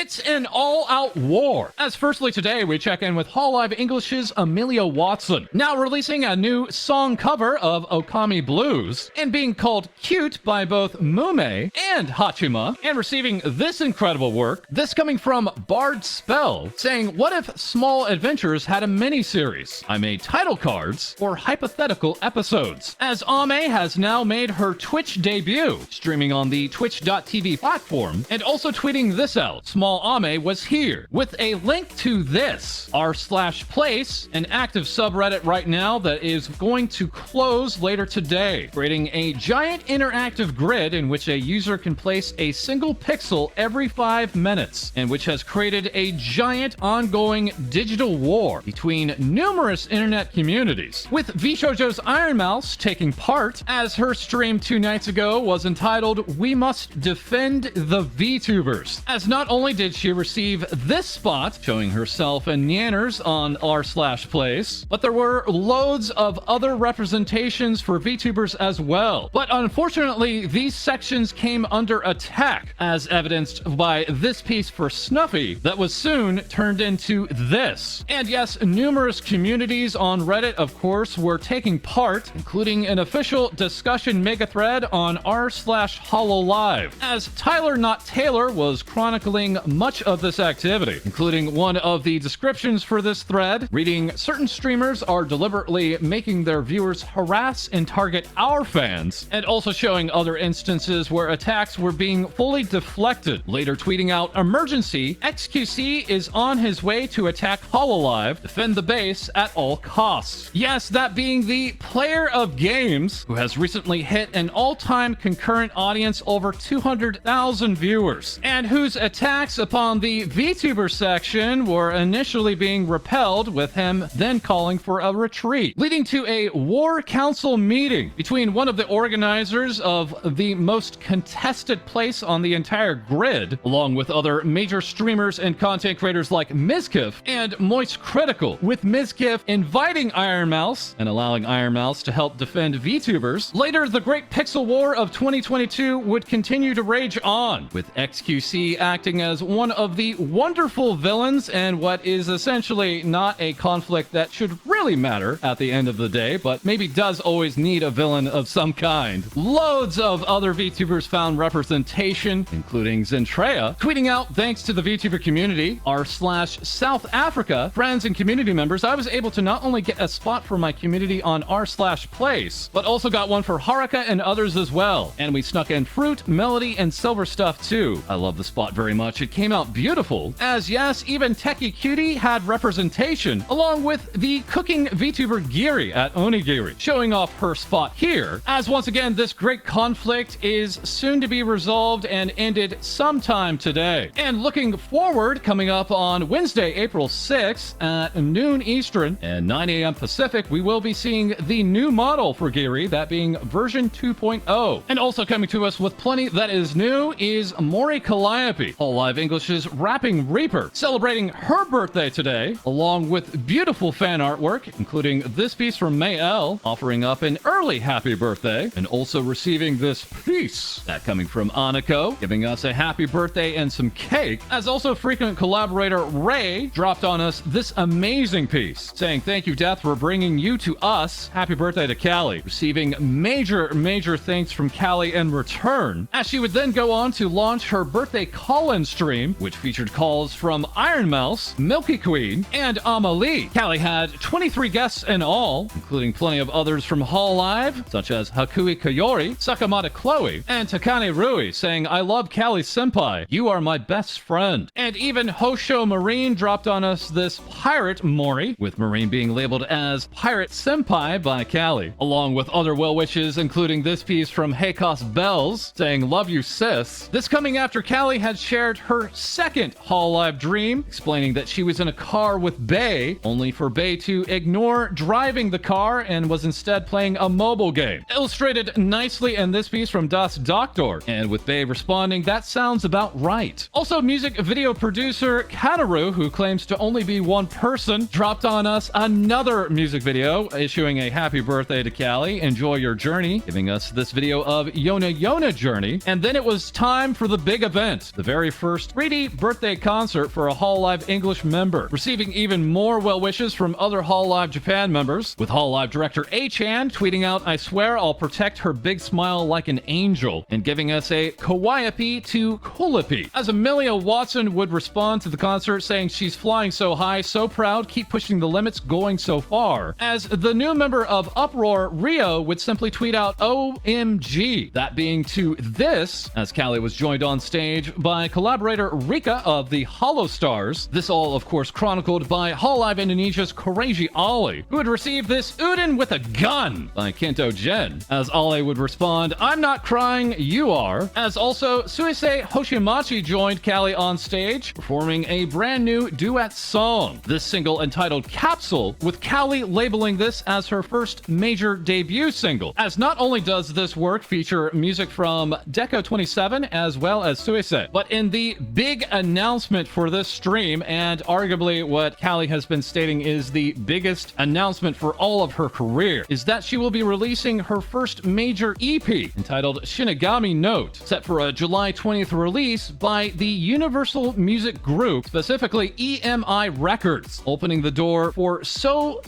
It's an all-out war. As firstly today, we check in with Hololive English's Amelia Watson, now releasing a new song cover of Okami Blues, and being called cute by both Mume and Hachima, and receiving this incredible work, this coming from Bard Spell, saying, what if Small Adventures had a mini-series? I made title cards for hypothetical episodes, as Ame has now made her Twitch debut, streaming on the twitch.tv platform, and also tweeting this out. Small Ame was here, with a link to this, r/place, an active subreddit right now that is going to close later today, creating a giant interactive grid in which a user can place a single pixel every 5 minutes, and which has created a giant ongoing digital war between numerous internet communities, with VShojo's IRyS taking part, as her stream 2 nights ago was entitled "We Must Defend the Vtubers," as not only did she receive this spot, showing herself and Nyanners on r/place, but there were loads of other representations for Vtubers as well. But unfortunately, these sections came under attack, as evidenced by this piece for Snuffy that was soon turned into this. And yes, numerous communities on Reddit, of course, were taking part, including an official discussion mega thread on r/hololive, as Tyler Not Taylor was chronicling much of this activity, including one of the descriptions for this thread reading, certain streamers are deliberately making their viewers harass and target our fans, and also showing other instances where attacks were being fully deflected, later tweeting out, emergency, XQC is on his way to attack Hololive, defend the base at all costs. Yes, that being the player of games, who has recently hit an all-time concurrent audience over 200,000 viewers, and whose attacks upon the VTuber section were initially being repelled, with him then calling for a retreat, leading to a war council meeting between one of the organizers of the most contested place on the entire grid, along with other major streamers and content creators like Mizkif and Moist Critical, with Mizkif inviting IRyS and allowing IRyS to help defend VTubers. Later, the Great Pixel War of 2022 would continue to rage on, with XQC acting as one of the wonderful villains and what is essentially not a conflict that should really matter at the end of the day, but maybe does always need a villain of some kind. Loads of other VTubers found representation, including Zentrea, tweeting out, thanks to the VTuber community, r/South Africa, friends and community members, I was able to not only get a spot for my community on r/place, but also got one for Haruka and others as well. And we snuck in Fruit, Melody, and Silver Stuff too. I love the spot very much. It came out beautiful, as yes, even Techie Cutie had representation, along with the cooking VTuber Giri at Onigiri, showing off her spot here, as once again, this great conflict is soon to be resolved and ended sometime today. And looking forward, coming up on Wednesday, April 6th at noon Eastern and 9 a.m. Pacific, we will be seeing the new model for Giri, that being version 2.0. And also coming to us with plenty that is new is Mori Calliope, Hololive English's Rapping Reaper, celebrating her birthday today, along with beautiful fan artwork, including this piece from May L, offering up an early happy birthday, and also receiving this piece, that coming from Aniko, giving us a happy birthday and some cake, as also frequent collaborator Ray dropped on us this amazing piece, saying, thank you, Death, for bringing you to us. Happy birthday to Callie, receiving major thanks from Callie in return, as she would then go on to launch her birthday call-in stream, which featured calls from IRyS, Milky Queen, and Amelia. Callie had 23 guests in all, including plenty of others from Hololive, such as Hakui Kayori, Sakamata Chloe, and Takane Rui, saying, I love Callie Senpai, you are my best friend. And even Hosho Marine dropped on us this Pirate Mori, with Marine being labeled as Pirate Senpai by Callie, along with other well wishes, including this piece from Heikos Bells, saying, love you sis. This coming after Callie had shared her second Hololive dream, explaining that she was in a car with Bae, only for Bae to ignore driving the car and was instead playing a mobile game. Illustrated nicely in this piece from Das Doctor, and with Bae responding, that sounds about right. Also, music video producer Kataru, who claims to only be one person, dropped on us another music video, issuing a happy birthday to Callie, enjoy your journey, giving us this video of Yona Yona Journey. And then it was time for the big event, the very first first 3D birthday concert for a Hololive English member, receiving even more well wishes from other Hololive Japan members, with Hololive director A-chan tweeting out, "I swear I'll protect her big smile like an angel," and giving us a kawaii to Calliope. As Amelia Watson would respond to the concert saying she's flying so high, so proud, keep pushing the limits, going so far. As the new member of Uproar, Rio, would simply tweet out, "OMG," that being to this, as Callie was joined on stage by collaborator Rika of the Hollow Stars. This all, of course, chronicled by Hololive Indonesia's Coraji Ali, who would receive this Udin with a gun by Kento Gen. As Ali would respond, "I'm not crying, you are." As also Suisei Hoshimachi joined Callie on stage, performing a brand new duet song. This single entitled Capsule, with Callie labeling this as her first major debut single. As not only does this work feature music from Deco27 as well as Suisei, but in the big announcement for this stream, and arguably what Callie has been stating is the biggest announcement for all of her career, is that she will be releasing her first major EP entitled Shinigami Note, set for a July 20th release by the Universal Music Group, specifically EMI Records, opening the door for so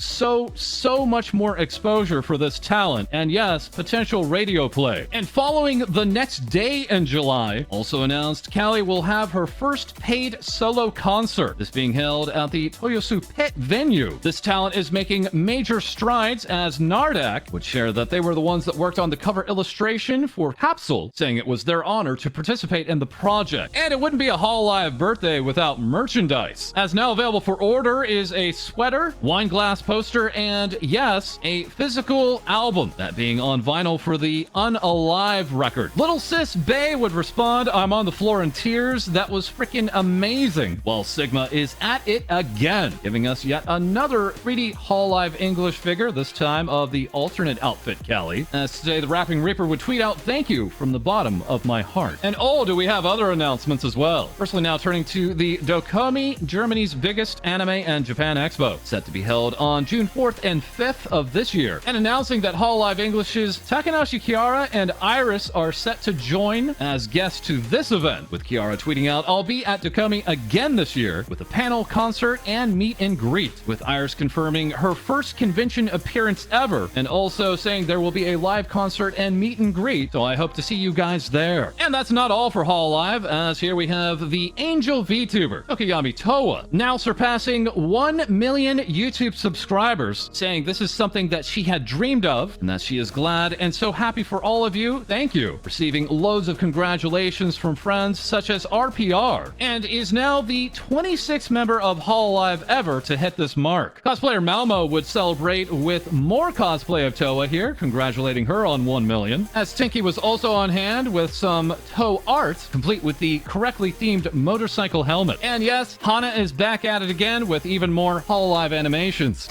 much more exposure for this talent, and yes, potential radio play. And following the next day in July, also announced Callie will have her first paid solo concert, this being held at the Toyosu Pit venue. This talent is making major strides, as Nardak would share that they were the ones that worked on the cover illustration for Capsule, saying it was their honor to participate in the project. And it wouldn't be a Hololive birthday without merchandise, as now available for order is a sweater, wine glass poster, and yes, a physical album, that being on vinyl for the Unalive record. Little sis Bae would respond, "I'm on the floor in tears, that was freaking amazing," while Sigma is at it again, giving us yet another 3D Hololive English figure, this time of the alternate outfit Callie. As today the Rapping Reaper would tweet out, "Thank you from the bottom of my heart." And oh, do we have other announcements as well. Firstly, now turning to the DoKomi, Germany's biggest anime and Japan expo, set to be held on June 4th and 5th of this year, and announcing that Hololive English's Takanashi Kiara and IRyS are set to join as guests to this event, with Kiara tweeting out, "I'll be at DoKomi again this year with a panel, concert, and meet and greet," with IRyS confirming her first convention appearance ever, and also saying there will be a live concert and meet and greet, so I hope to see you guys there. And that's not all for Hololive, as here we have the angel VTuber, Tokiyami Towa, now surpassing 1 million YouTube subscribers, saying this is something that she had dreamed of, and that she is glad and so happy for all of you. Thank you. Receiving loads of congratulations from friends such as RPR, and is now the 26th member of Hololive ever to hit this mark. Cosplayer Malmo would celebrate with more cosplay of Towa here, congratulating her on 1 million, as Tinky was also on hand with some toe art, complete with the correctly themed motorcycle helmet. And yes, Hana is back at it again with even more Hololive animations.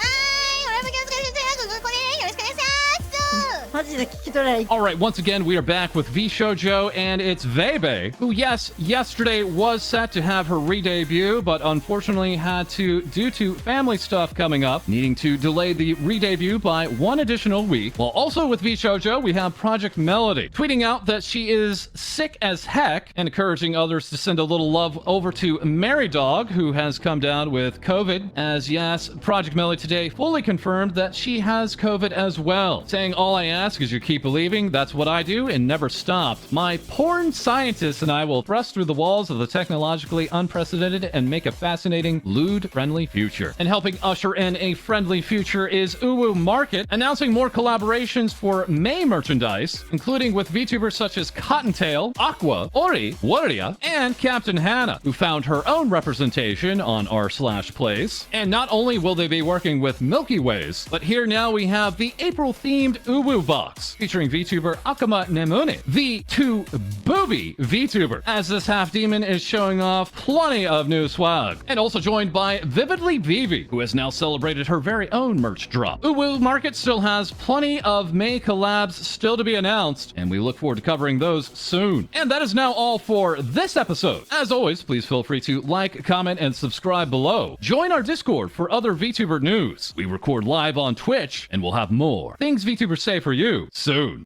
Alright, once again, we are back with V Shoujo, and it's Veibae, who, yes, yesterday was set to have her re-debut, but unfortunately had to, due to family stuff coming up, needing to delay the re-debut by 1 additional week. While also with V Shoujo, we have Projekt Melody, tweeting out that she is sick as heck, and encouraging others to send a little love over to Mary Dog, who has come down with COVID, as yes, Projekt Melody today fully confirmed that she has COVID as well, saying, "All I ask is you keep believing, that's what I do and never stopped. My porn scientist and I will thrust through the walls of the technologically unprecedented and make a fascinating, lewd-friendly future." And helping usher in a friendly future is UwU Market, announcing more collaborations for May merchandise, including with VTubers such as Cottontail, Aqua, Ori, Warrior, and Captain Hannah, who found her own representation on r/place. And not only will they be working with Milky Ways, but here now we have the April-themed UwU box, featuring VTuber Akama Nemune, the two-booby VTuber, as this half-demon is showing off plenty of new swag. And also joined by Vividly Vivi, who has now celebrated her very own merch drop. UwU Market still has plenty of May collabs still to be announced, and we look forward to covering those soon. And that is now all for this episode. As always, please feel free to like, comment, and subscribe below. Join our Discord for other VTuber news. We record live on Twitch, and we'll have more things VTubers say for you soon.